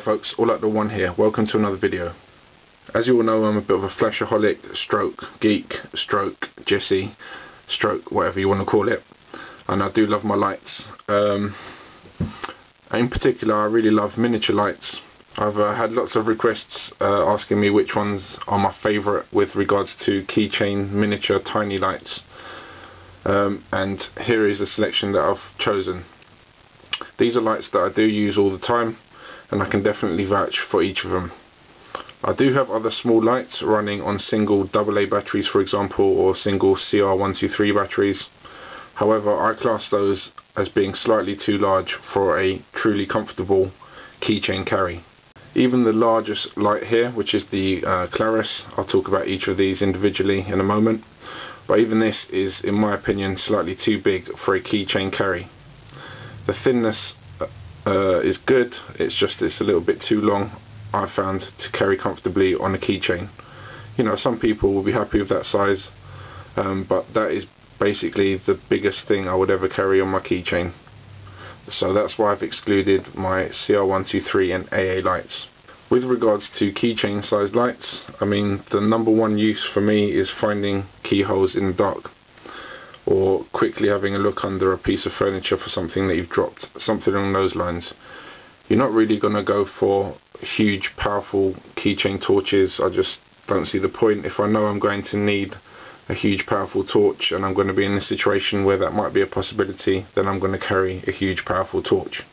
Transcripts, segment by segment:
folks, All At The One here. Welcome to another video. As you all know, I'm a bit of a flashaholic, stroke geek, stroke Jesse, stroke whatever you want to call it, and I do love my lights. In particular, I really love miniature lights. I've had lots of requests asking me which ones are my favourite with regards to keychain miniature tiny lights, and here is a selection that I've chosen. These are lights that I do use all the time, and I can definitely vouch for each of them. I do have other small lights running on single AA batteries, for example, or single CR123 batteries. However, I class those as being slightly too large for a truly comfortable keychain carry. Even the largest light here, which is the Klaris, I'll talk about each of these individually in a moment, but even this is, in my opinion, slightly too big for a keychain carry. The thinness is good, it's a little bit too long, I found, to carry comfortably on a keychain. You know, some people will be happy with that size, but that is basically the biggest thing I would ever carry on my keychain. So that's why I've excluded my CR123 and AA lights. With regards to keychain sized lights, I mean, the number one use for me is finding keyholes in the dark, or quickly having a look under a piece of furniture for something that you've dropped, something along those lines. You're not really going to go for huge powerful keychain torches. I just don't see the point. If I know I'm going to need a huge powerful torch and I'm going to be in a situation where that might be a possibility, then I'm going to carry a huge powerful torch.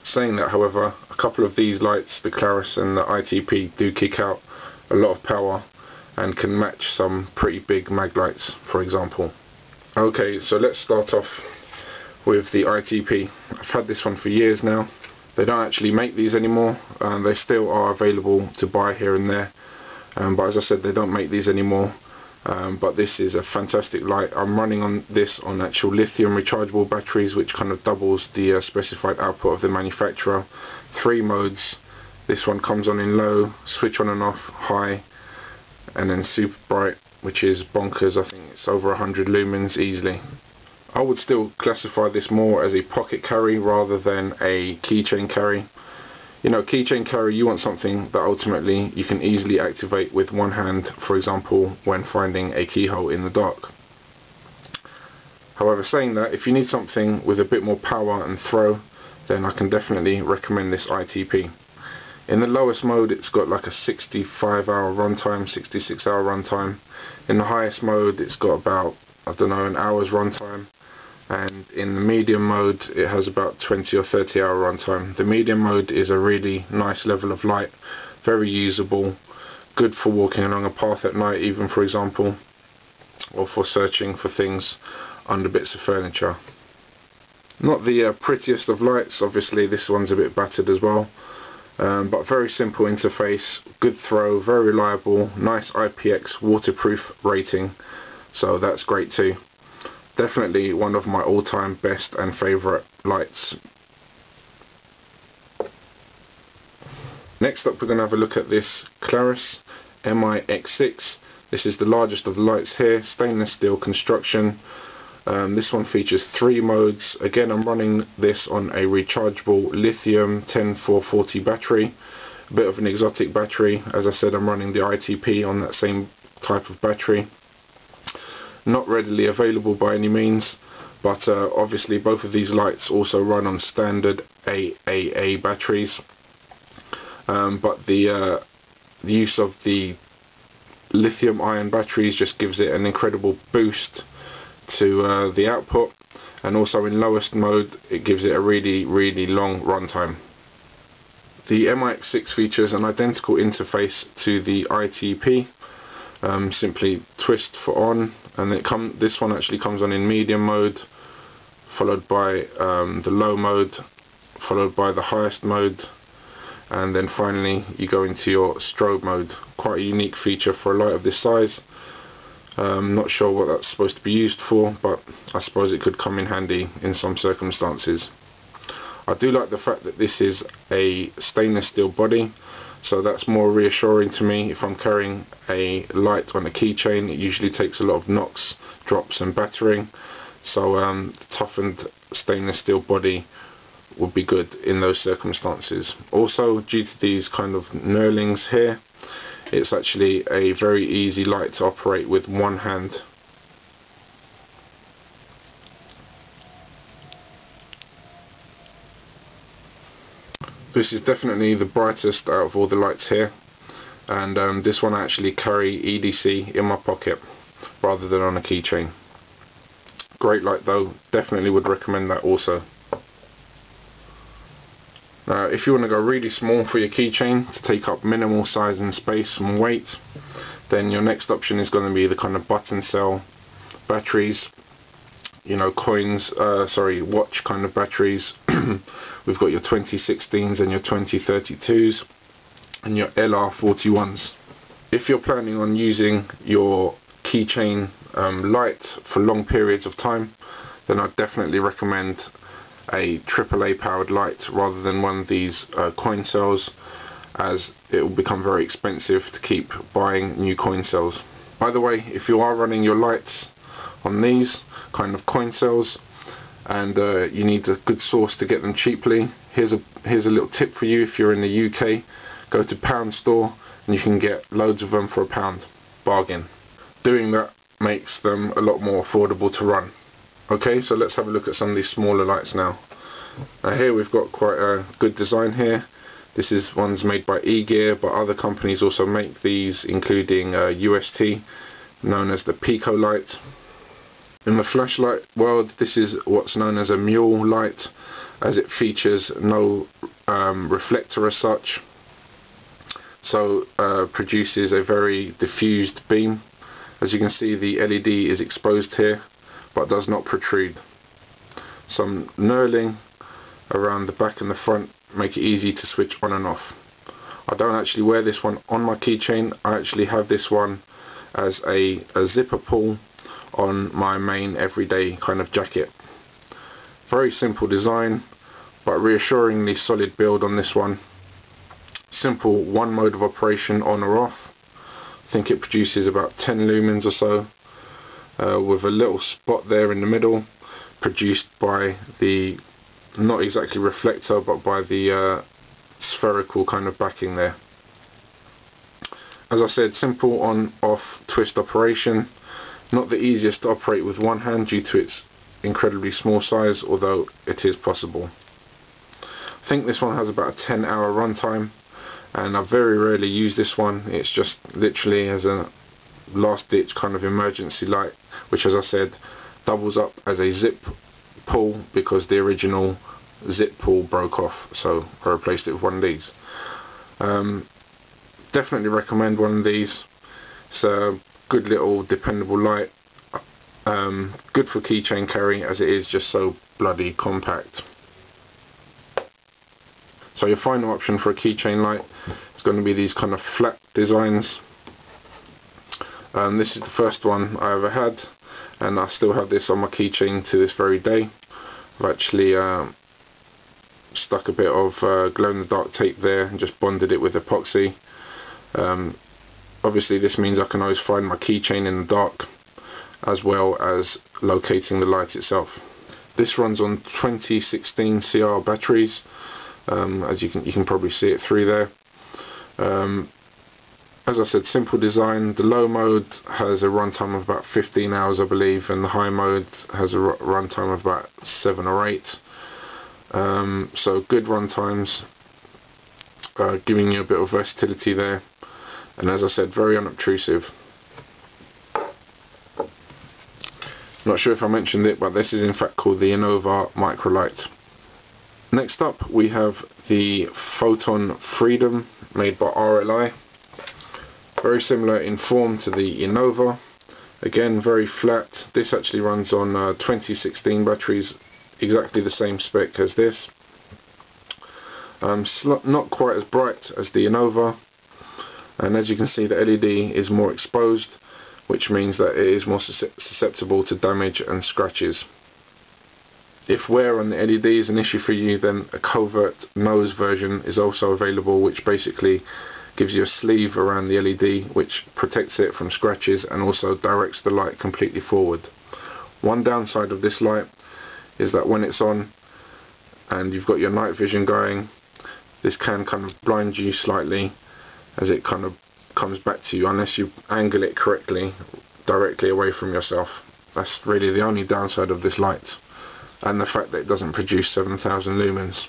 Saying that, however, a couple of these lights, the Klaris and the ITP, do kick out a lot of power and can match some pretty big mag lights, for example. Okay, so let's start off with the ITP. I've had this one for years now. They don't actually make these anymore. They still are available to buy here and there, but as I said, they don't make these anymore. But this is a fantastic light. I'm running on this on actual lithium rechargeable batteries, which kind of doubles the specified output of the manufacturer. 3 modes. This one comes on in low, switch on and off, high, and then super bright, which is bonkers. I think it's over 100 lumens easily. I would still classify this more as a pocket carry rather than a keychain carry. You know, keychain carry, you want something that ultimately you can easily activate with one hand, for example, when finding a keyhole in the dark. However, saying that, if you need something with a bit more power and throw, then I can definitely recommend this ITP. In the lowest mode, it's got like a 65-hour runtime, 66-hour runtime. In the highest mode, it's got about, I don't know, an hour's runtime. And in the medium mode, it has about 20 or 30-hour runtime. The medium mode is a really nice level of light, very usable, good for walking along a path at night even, for example, or for searching for things under bits of furniture. Not the prettiest of lights, obviously this one's a bit battered as well. But very simple interface, good throw, very reliable, nice IPX waterproof rating, so that's great too. Definitely one of my all-time best and favourite lights. Next up, we're going to have a look at this Klaris MiX6. This is the largest of the lights here, stainless steel construction. This one features 3 modes. Again, I'm running this on a rechargeable lithium 10440 battery, a bit of an exotic battery. As I said, I'm running the ITP on that same type of battery. Not readily available by any means, but obviously both of these lights also run on standard AAA batteries, but the use of the lithium ion batteries just gives it an incredible boost to the output, and also in lowest mode it gives it a really long runtime. The MiX6 features an identical interface to the ITP. Simply twist for on, and this one actually comes on in medium mode, followed by the low mode, followed by the highest mode, and then finally you go into your strobe mode. Quite a unique feature for a light of this size. Not sure what that's supposed to be used for, but I suppose it could come in handy in some circumstances. I do like the fact that this is a stainless steel body, so that's more reassuring to me. If I'm carrying a light on a keychain, it usually takes a lot of knocks, drops and battering, so the toughened stainless steel body would be good in those circumstances. Also, due to these kind of knurlings here, it's actually a very easy light to operate with one hand. This is definitely the brightest out of all the lights here, and this one I actually carry EDC in my pocket rather than on a keychain. Great light though, definitely would recommend that also. Now if you want to go really small for your keychain to take up minimal size and space and weight, then your next option is going to be the kind of button cell batteries, you know, watch kind of batteries. We've got your 2016s and your 2032s and your LR41s. If you're planning on using your keychain light for long periods of time, then I'd definitely recommend a AAA powered light rather than one of these coin cells, as it will become very expensive to keep buying new coin cells. By the way, if you are running your lights on these kind of coin cells and you need a good source to get them cheaply, here's a little tip for you. If you're in the UK, go to Pound Store and you can get loads of them for £1. Bargain. Doing that makes them a lot more affordable to run. Okay, so let's have a look at some of these smaller lights now. Here we've got quite a good design here. This is ones made by E-Gear, but other companies also make these, including UST, known as the Pico light. In the flashlight world, this is what's known as a mule light, as it features no reflector as such, so produces a very diffused beam. As you can see, the LED is exposed here but does not protrude. Some knurling around the back and the front make it easy to switch on and off. I don't actually wear this one on my keychain. I actually have this one as a zipper pull on my main everyday kind of jacket. Very simple design, but reassuringly solid build on this one. Simple one mode of operation, on or off. I think it produces about 10 lumens or so, with a little spot there in the middle, produced by the, not exactly reflector, but by the spherical kind of backing there. As I said, simple on off twist operation. Not the easiest to operate with one hand due to its incredibly small size, although it is possible. I think this one has about a 10-hour runtime, and I very rarely use this one. It's just literally as a last ditch kind of emergency light, which, as I said, doubles up as a zip pull because the original zip pull broke off, so I replaced it with one of these. Definitely recommend one of these. It's a good little dependable light, good for keychain carry as it is just so bloody compact. So your final option for a keychain light is going to be these kind of flat designs. This is the first one I ever had, and I still have this on my keychain to this very day. I've actually stuck a bit of glow-in-the-dark tape there and just bonded it with epoxy. Obviously this means I can always find my keychain in the dark, as well as locating the light itself. This runs on 2016 CR batteries, as you can probably see it through there. As I said, simple design. The low mode has a runtime of about 15 hours, I believe, and the high mode has a runtime of about 7 or 8. So good runtimes, giving you a bit of versatility there, and as I said, very unobtrusive. Not sure if I mentioned it, but this is in fact called the Innova Microlight. Next up we have the Photon Freedom, made by RLI. Very similar in form to the Innova. Again, very flat. This actually runs on 2016 batteries, exactly the same spec as this. Not quite as bright as the Innova, and as you can see, the LED is more exposed, which means that it is more susceptible to damage and scratches. If wear on the LED is an issue for you, then a covert nose version is also available, which basically gives you a sleeve around the LED which protects it from scratches and also directs the light completely forward. One downside of this light is that when it's on, and you've got your night vision going, this can kind of blind you slightly as it kind of comes back to you, unless you angle it correctly directly away from yourself. That's really the only downside of this light, and the fact that it doesn't produce 7,000 lumens.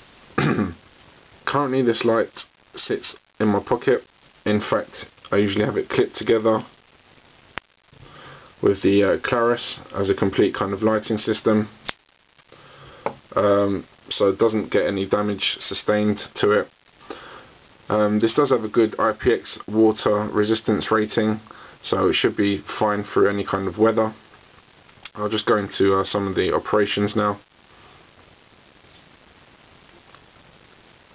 Currently this light sits in my pocket. In fact, I usually have it clipped together with the Klaris as a complete kind of lighting system, so it doesn't get any damage sustained to it. This does have a good IPX water resistance rating, so it should be fine through any kind of weather. I'll just go into some of the operations now.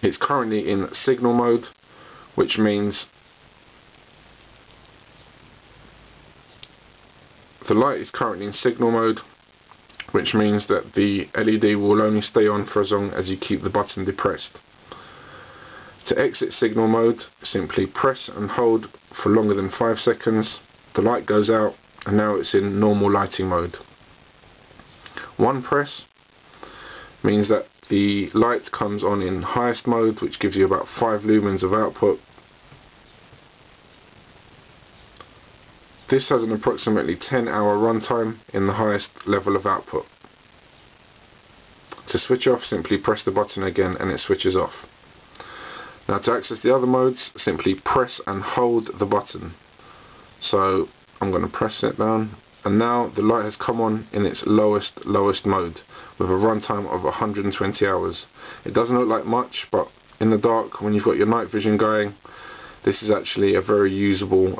It's currently in signal mode, which means the light is currently in signal mode, which means that the LED will only stay on for as long as you keep the button depressed. To exit signal mode, simply press and hold for longer than 5 seconds. The light goes out, and now it's in normal lighting mode. One press means that the light comes on in highest mode, which gives you about 5 lumens of output. This has an approximately 10-hour runtime in the highest level of output. To switch off, simply press the button again and it switches off. Now to access the other modes, simply press and hold the button. So I'm going to press it down, and now the light has come on in its lowest mode with a runtime of 120 hours. It doesn't look like much, but in the dark, when you've got your night vision going, this is actually a very usable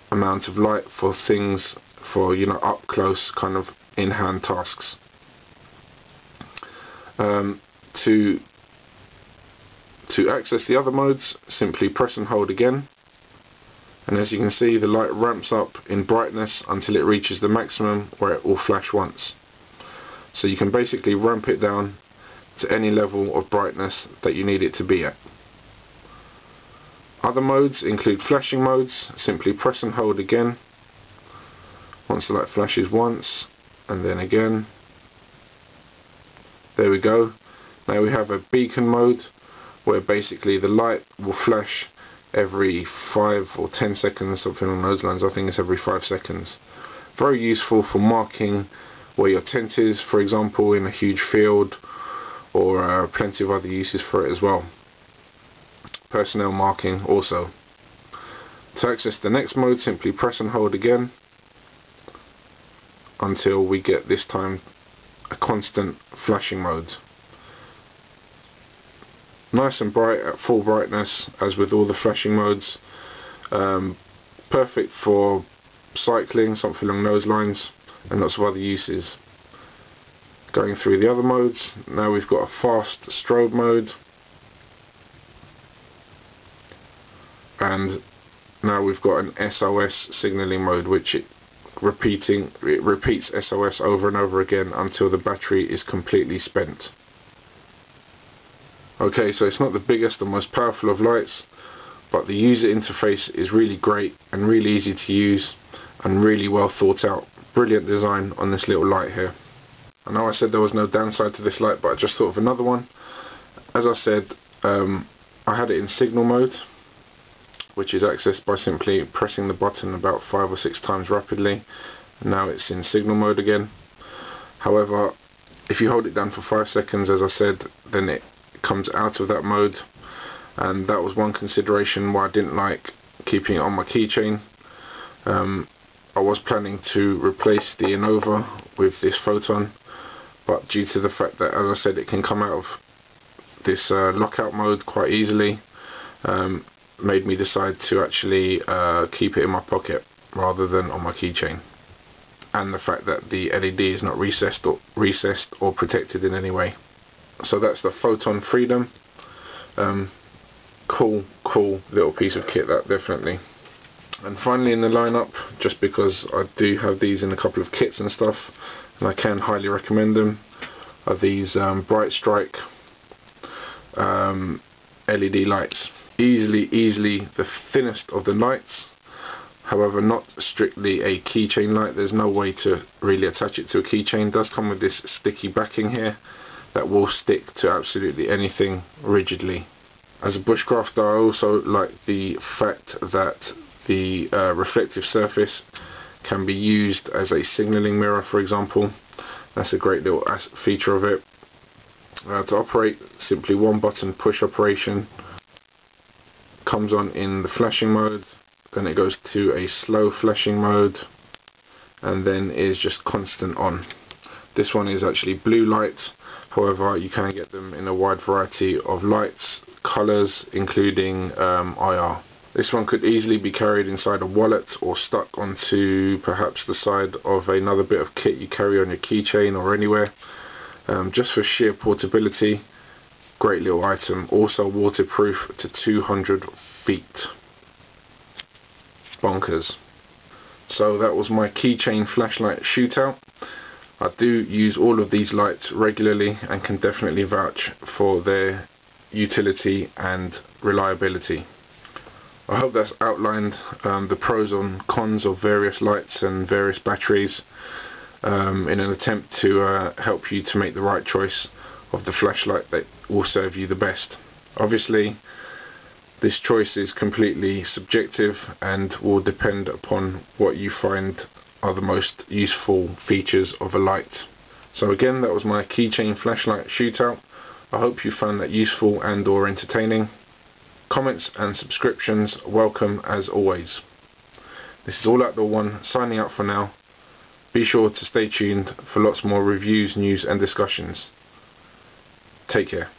amount of light for things, for, you know, up close kind of in-hand tasks. To access the other modes, simply press and hold again, and as you can see, the light ramps up in brightness until it reaches the maximum, where it will flash once. So you can basically ramp it down to any level of brightness that you need it to be at. Other modes include flashing modes. Simply press and hold again once the light flashes once, and then again. There we go. Now we have a beacon mode, where basically the light will flash every 5 or 10 seconds, something along those lines. I think it's every 5 seconds. Very useful for marking where your tent is, for example, in a huge field, or plenty of other uses for it as well. Personnel marking also. To access the next mode, simply press and hold again until we get, this time, a constant flashing mode. Nice and bright at full brightness, as with all the flashing modes. Perfect for cycling, something along those lines, and lots of other uses. Going through the other modes, now we've got a fast strobe mode, and now we've got an SOS signaling mode, which it repeats SOS over and over again until the battery is completely spent. Okay, so it's not the biggest and most powerful of lights, but the user interface is really great and really easy to use and really well thought out. Brilliant design on this little light here. I know I said there was no downside to this light, but I just thought of another one. As I said, I had it in signal mode, which is accessed by simply pressing the button about 5 or 6 times rapidly. Now it's in signal mode again. However, if you hold it down for 5 seconds, as I said, then it comes out of that mode, and that was one consideration why I didn't like keeping it on my keychain. I was planning to replace the Innova with this photon, but due to the fact that, as I said, it can come out of this lockout mode quite easily, made me decide to actually keep it in my pocket rather than on my keychain. And the fact that the LED is not recessed or protected in any way. So that's the Photon Freedom. Cool little piece of kit, that, definitely. And finally in the lineup, just because I do have these in a couple of kits and stuff, and I can highly recommend them, are these Bright Strike LED lights. Easily the thinnest of the lights. However, not strictly a keychain light. There's no way to really attach it to a keychain. It does come with this sticky backing here that will stick to absolutely anything rigidly. As a bushcrafter, I also like the fact that the reflective surface can be used as a signalling mirror, for example. That's a great little feature of it. To operate, simply one button push operation. Comes on in the flashing mode, then it goes to a slow flashing mode, and then is just constant on. This one is actually blue light, however you can get them in a wide variety of lights, colours, including IR. This one could easily be carried inside a wallet or stuck onto perhaps the side of another bit of kit you carry on your keychain or anywhere, just for sheer portability. Great little item. Also waterproof to 200 feet. Bonkers. So that was my Keychain Flashlight Shoot Out. I do use all of these lights regularly and can definitely vouch for their utility and reliability. I hope that's outlined the pros and cons of various lights and various batteries in an attempt to help you to make the right choice of the flashlight that will serve you the best. Obviously, this choice is completely subjective and will depend upon what you find are the most useful features of a light. So again, that was my Keychain Flashlight Shoot Out. I hope you found that useful and or entertaining. Comments and subscriptions welcome as always. This is All Outdoor One signing out for now. Be sure to stay tuned for lots more reviews, news and discussions. Take care.